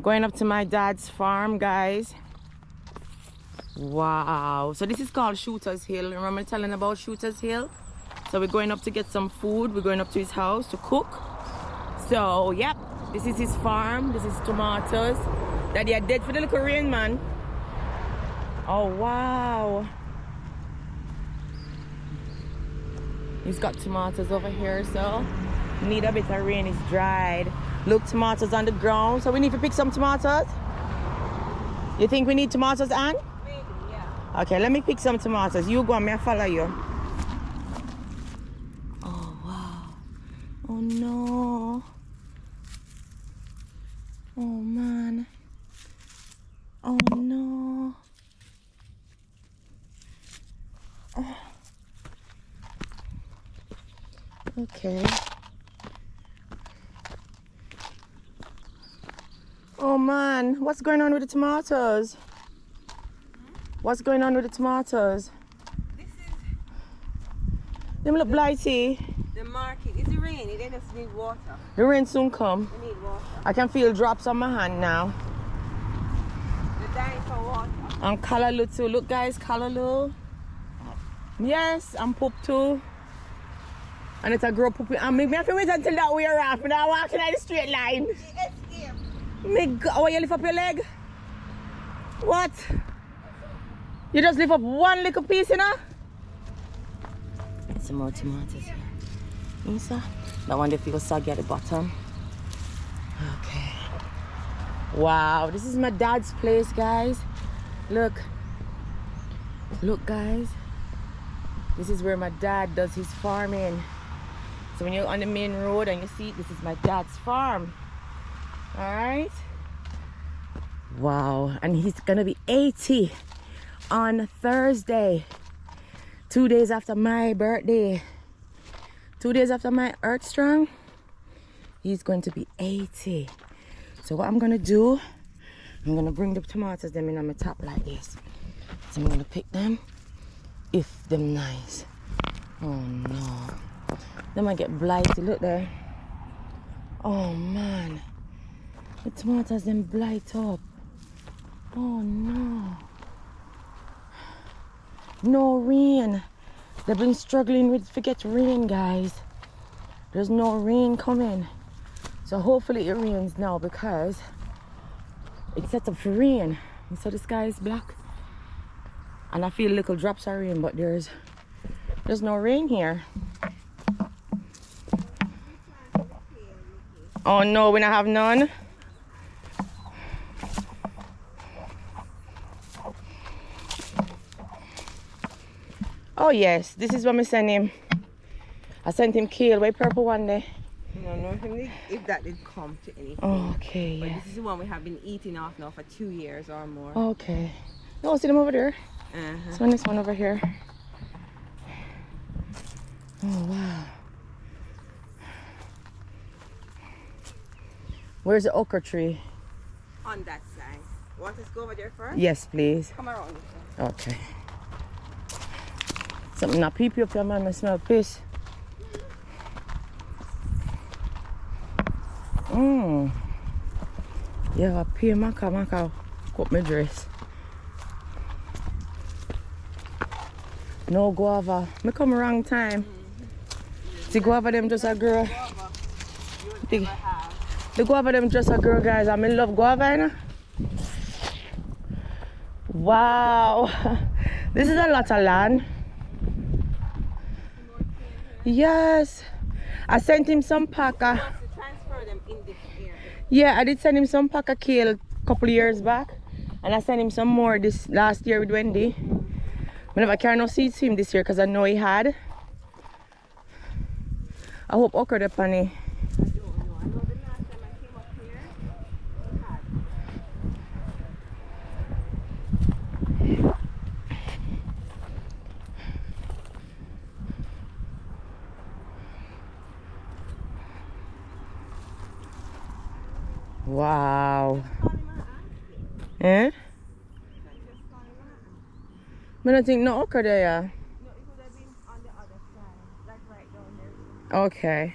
Going up to my dad's farm, guys. Wow. So this is called Shooter's Hill. Remember telling about Shooter's Hill? So we're going up to get some food. We're going up to his house to cook. So, yep. This is his farm. This is tomatoes. Daddy are dead for the little rain, man. Oh, wow. He's got tomatoes over here, so need a bit of rain. It's dried. Look, tomatoes on the ground. So we need to pick some tomatoes. You think we need tomatoes, Anne? Maybe, yeah. Okay, let me pick some tomatoes. You go and me follow you. Oh, wow. Oh, no. Oh, man. Oh, no. Oh. Okay. Oh man, what's going on with the tomatoes? What's going on with the tomatoes? This is Them look blighty. the market. It's rainy, they just need water. The rain soon come. They need water. I can feel drops on my hand now. They're dying for water. And callaloo too. Look guys, callaloo. Yes, and poop too. And it's a girl pooping. And me have to wait until that wear off. And I'm walking on the straight line. Oh, you lift up your leg? What? You just lift up one little piece, you know? Some more tomatoes here. Isa? That one they feel soggy at the bottom. Okay. Wow, this is my dad's place, guys. Look. Look, guys. This is where my dad does his farming. So when you're on the main road and you see, this is my dad's farm. All right. Wow, and he's gonna be 80 on Thursday, 2 days after my birthday, 2 days after my Earth Strong. He's going to be 80. So what I'm gonna do, I'm gonna bring the tomatoes them in on my top like this. So I'm gonna pick them, if them nice. Oh no, they might get blighty. Look there. Oh man. The tomatoes them blight up. Oh no. No rain. They've been struggling with forget rain, guys. There's no rain coming. So hopefully it rains now because it's set up for rain. And so the sky is black. And I feel little drops of rain, but there's no rain here. Oh no, we don't have none. Oh yes, this is what I sent him. I sent him kale, white purple one day. No, if that did come to anything. Okay, But yeah. this is the one we have been eating off now for 2 years or more. Okay. No, see them over there. So this one over here. Oh wow. Where's the okra tree? On that side. Want us to go over there first? Yes, please. Come around. Okay. Something not pee up here, man. I smell piss. Yeah, I pee my cow. Cut my dress. No guava. Me come wrong time. See guava them just a girl. The guava them just a girl, guys. I love guava, you know? Wow. This is a lot of land. Yes. I sent him some pack. Yeah, I did send him some pack of kale a couple of years back. And I sent him some more this last year with Wendy. I never carry no seeds to him this year because I know he had. I hope okra the funny. Wow. Eh? I don't think no okra there. Yeah. No, it would have been on the other side, like right down there. Okay.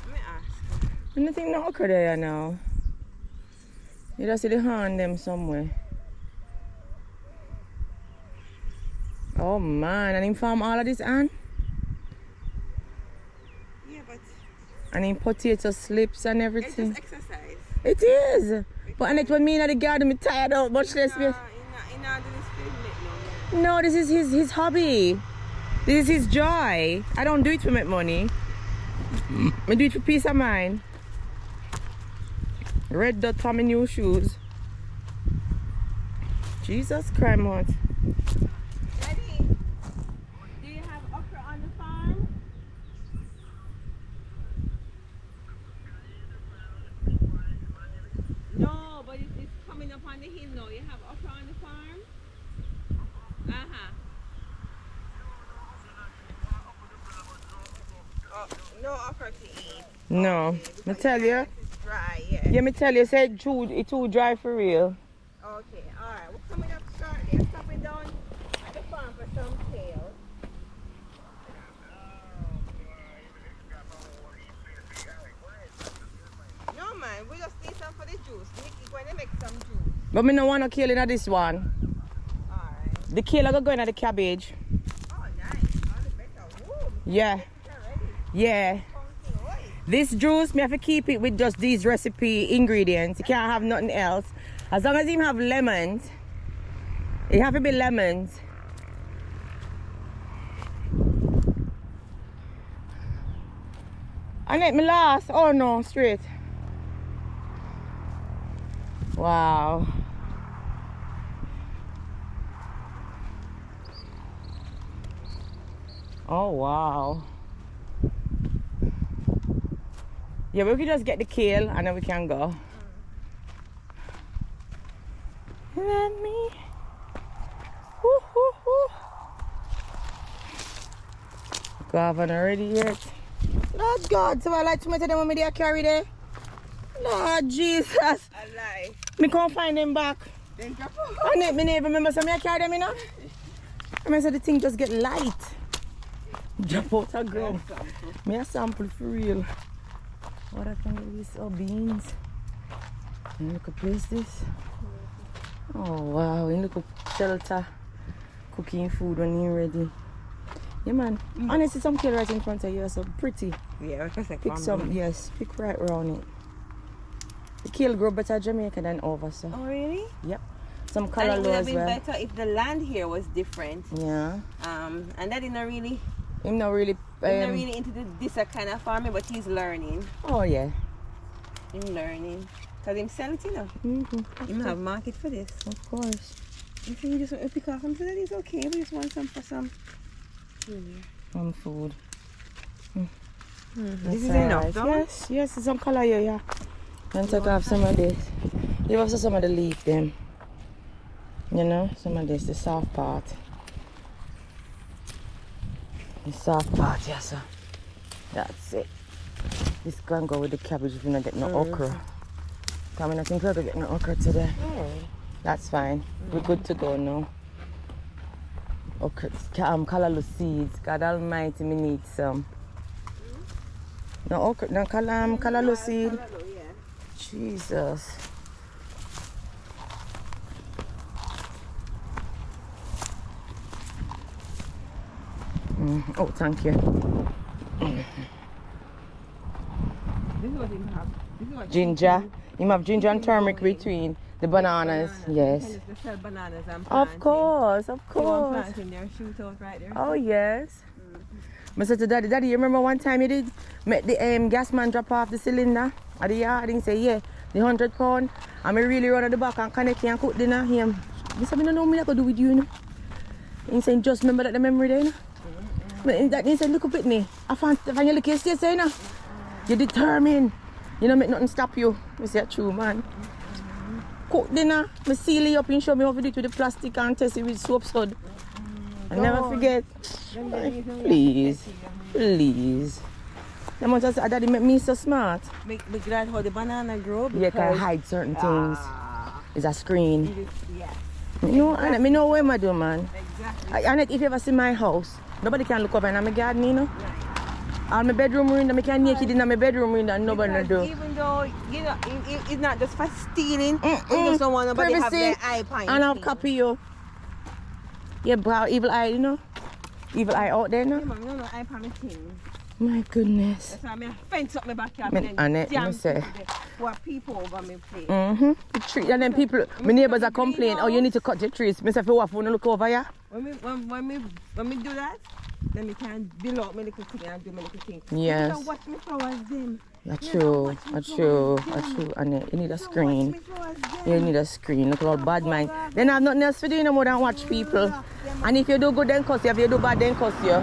Let me ask. I don't think no okra there now. You just see the hand them somewhere. Oh man, and him farm all of this and? Yeah, but And him potato slips and it's everything. just exercise. It is. But and it when me in the garden, me tired out much less. In do this film No, this is his hobby. This is his joy. I don't do it to make money. I do it for peace of mind. Red dot for my new shoes. Jesus Christ, man. Daddy, do you have okra on the farm? No, but it's coming up on the hill now. You have okra on the farm? Uh-huh. Oh, no okra to eat. No, Okay, me because tell you. it's dry, yeah. Yeah, me tell you, say it's too dry for real. Okay, alright. We're coming up shortly. I'm stopping down at the farm for some kale. No man, we just need some for the juice. Nicky going to make some juice. But me no want to kill in this one. Alright. The kill I go in at the cabbage. Oh nice. All the better. Woo, Yeah, it's already. yeah. Funky, oi. This juice, me have to keep it with just these recipe ingredients. You can't have nothing else. As long as you have lemons, it have to be lemons. And let me last. Oh no, straight. Wow. Oh wow. Yeah, we can just get the kale and then we can go. Let me. Woo, woo, woo. Go haven't already yet. Lord God, so I like to make them when they carry there. Lord Jesus. I lie. Me can't find them back. Then drop I never remember some I carry them in. I mean, so the thing just get light. Drop out a ground. Me a sample for real. What I can do is beans. And look at place this. Oh wow, and look at shelter. Cooking food when you're ready. Yeah man. Honestly, some kale right in front of you are so pretty. Yeah, because I Pick some, yes, pick right around it. The kale grow better in Jamaica than over, so. Oh really? Yep. Some And color it would low have as been well. better if the land here was different. Yeah. And that didn't really Him not really. he's not really into this kind of farming, but he's learning. Oh yeah. He's learning. Because him sell it, you know. Mm-hmm. Him have market for this. Of course. And so you just want to pick off some, so that is okay. We just want some for some. Food. This is enough, Alright. though? Yes, yes, it's some color here, yeah. And take off some of this. Leave also some of the leaf them. You know, some of this, the soft part. The soft part, yes, sir. That's it. This can go with the cabbage if you not get no okra. Come in, I think we're gonna get no okra today. That's fine. We're good to go now. Okra, callaloo seeds. God Almighty, me need some. No okra, no callaloo seed. Yeah. Jesus. Oh, thank you. This is what him have. This is what Ginger. You have ginger and turmeric between the bananas. Yes. They sell bananas and Of course, of Go on course. planting their shoot out right there. Oh, yes. I said to Daddy, you remember one time you did make the gas man drop off the cylinder at the yard and say, yeah, the 100 pound. And I really run at the back and connect and cook dinner. He said, I don't know what I could do with you, you know. He said, just remember that the memory there, you know. But he said, look up at me. I find you look at you, you know. You're determined. You know, make nothing stop you. I said, true, man. Cook dinner, I seal it up and show me how to do it with the plastic and test it with soap sud. I never forget. Please, please. The amount of Daddy make me so smart. Make me glad how the banana grow. Yeah, can hide certain things. It's a screen. Yeah, No, I know what I do, man. exactly. And if you ever see my house, nobody can look over in my garden, you know. All my bedroom window, I can naked in my bedroom window and nobody Because do. even though, you know, it's not just for stealing. You just don't want nobody have their eye on And I'll copy you. Yeah, bro, evil eye, you know? Evil eye out there, no? Yeah, man, no eye on my thing. My goodness. That's why I fence up my backyard Me- and and it, jam me say. for people over my place. The tree, and then people, my neighbors are complaining, oh, you need to cut the trees. Me say, if you want to look over here. When we do that, then we can build out my little thing and do my little thing. Yes. You don't watch me flowers then. That's true, that's true, that's true. And you need a screen. You need a screen. Look about bad mind. Then I have nothing else to do no more than watch people. And if you do good, then cuss you. If you do bad, then cuss you.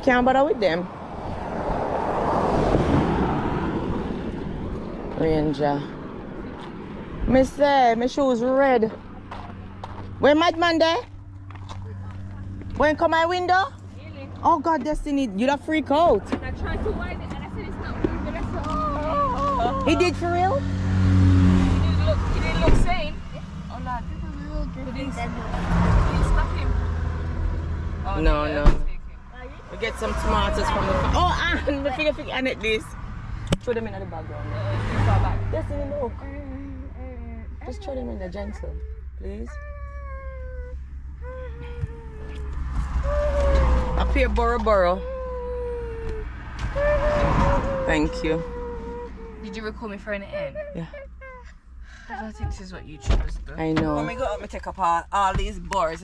Can't bother with them. Ranger. Me say, my shoes red. Where madman there? When come my window? Really? Oh God, Destiny, you don't freak out. I tried to wipe it and I said it's not moving. But I said, oh. He did for real? He didn't look sane. Oh, Lord. Did he stop him? Oh, No. We get some tomatoes from the farm. Oh, and I figure at this. Throw them in the background. Destiny, look. Just throw them in the gentle, please. Up here, Boro. Thank you. Did you record me throwing it in? Yeah. I don't think this is what YouTubers do. I know. When we go up, we take up all these bars.